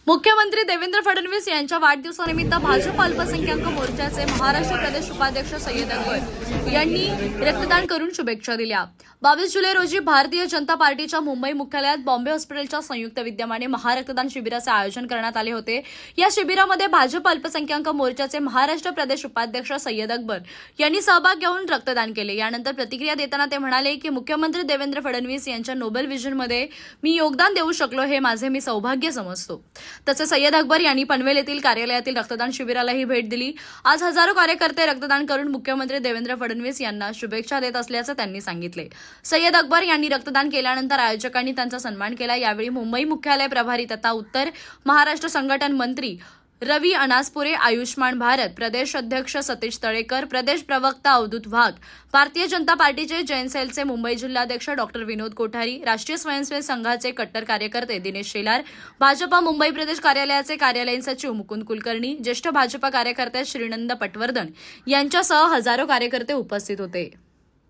मुख्यमंत्री देवेंद्र फडणवीस यांच्या वाढदिवसानिमित्त भाजप अल्पसंख्याक मोर्चाचे महाराष्ट्र प्रदेश उपाध्यक्ष सय्यद अकबर यांनी रक्तदान करून शुभेच्छा दिल्या। 22 जुलै रोजी भारतीय जनता पार्टीच्या मुंबई मुख्यालयात बॉम्बे हॉस्पिटलच्या संयुक्त विद्यमाने महारक्तदान शिबिराचे आयोजन करण्यात आले होते। या शिबिरामध्ये भाजप अल्पसंख्याक मोर्चाचे महाराष्ट्र प्रदेश उपाध्यक्ष सय्यद अकबर यांनी सहभाग घेऊन रक्तदान केले। यानंतर प्रतिक्रिया देताना ते म्हणाले की मुख्यमंत्री देवेंद्र फडणवीस यांच्या नोबेल विजनमध्ये मी योगदान देऊ शकलो हे माझे मी सौभाग्य समजतो। तसेच सय्यद अकबर यांनी पनवेल येथील कार्यालयातील रक्तदान शिबिरालाही भेट दिली। आज हजारो कार्यकर्ते रक्तदान करून मुख्यमंत्री देवेंद्र फडणवीस यांना शुभेच्छा देत असल्याचं त्यांनी सांगितले। सय्यद अकबर यांनी रक्तदान केल्यानंतर आयोजकांनी त्यांचा सन्मान केला। यावेळी मुंबई मुख्यालय प्रभारी तथा उत्तर महाराष्ट्र संघटन मंत्री रवी अनासपुरे, आयुष्मान भारत प्रदेश अध्यक्ष सतीश तळेकर, प्रदेश प्रवक्ता अवधूत वाघ, भारतीय जनता पार्टीचे जैन सेलचे मुंबई जिल्हाध्यक्ष डॉक्टर विनोद कोठारी, राष्ट्रीय स्वयंसेवक संघाचे कट्टर कार्यकर्ते दिनेश शेलार, भाजपा मुंबई प्रदेश कार्यालयाचे कार्यालयीन सचिव मुकुंद कुलकर्णी, ज्येष्ठ भाजपा कार्यकर्ते श्रीनंद पटवर्धन यांच्यासह हजारो कार्यकर्ते उपस्थित होते।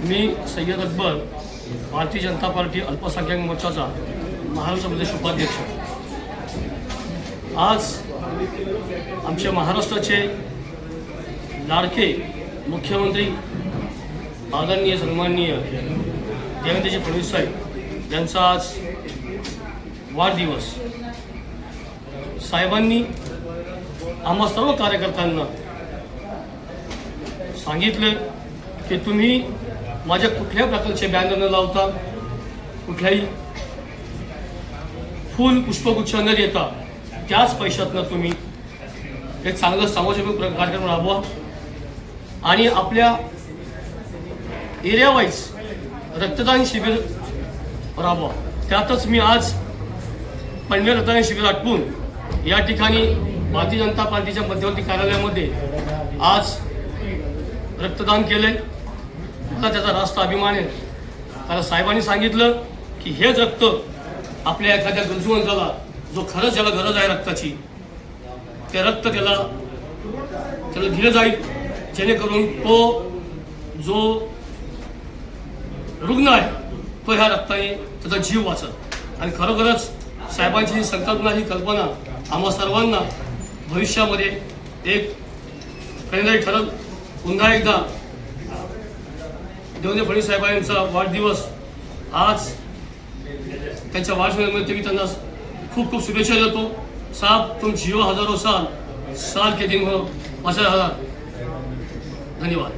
मी सय्यद अकबर, भारतीय जनता पार्टी अल्पसंख्याक मोर्चाचा महाराष्ट्र प्रदेश उपाध्यक्ष। आज आमच्या महाराष्ट्राचे लाडके मुख्यमंत्री आदरणीय सन्माननीय देवेंद्रजी फडणवीस साहेब यांचा आज वाढदिवस। साहेबांनी आम्हा सर्व कार्यकर्त्यांना सांगितले की तुम्ही माझ्या कुठल्याही प्रकारचे बॅनर न लावता, कुठल्याही फूल पुष्पगुच्छ न देता त्याच पैशातनं तुम्ही एक चांगलं सामाजिक कार्यक्रम राबवा आणि आपल्या एरिया वाईज रक्तदान शिबिर राबवा। त्यातच मी आज पनवेल रक्तदान शिबिर आटपून या ठिकाणी भारतीय जनता पार्टीच्या मध्यवर्ती कार्यालयामध्ये आज रक्तदान केलंय। मला त्याचा रास्त अभिमान आहे, कारण साहेबांनी सांगितलं की हेच रक्त आपल्या एखाद्या गरजूवंताला, जो खरंच ज्याला गरज आहे रक्ताची, ते रक्त त्याला दिलं जाईल, जेणेकरून तो जो रुग्ण आहे तो ह्या रक्ताने त्याचा जीव वाचत। आणि खरोखरच साहेबांची ही संकल्पना, ही कल्पना आम्हा सर्वांना भविष्यामध्ये एक प्रेरणादायी ठरल। पुन्हा एकदा देवेंद्र फडणवीस साहेबांचा वाढदिवस आज, त्यांच्या वाढदिवसानिमित्त मी त्यांना खूप खूप शुभेच्छा देतो। साहब, तुम जियो हजारों साल, साल के दिन हो 50,000। धन्यवाद।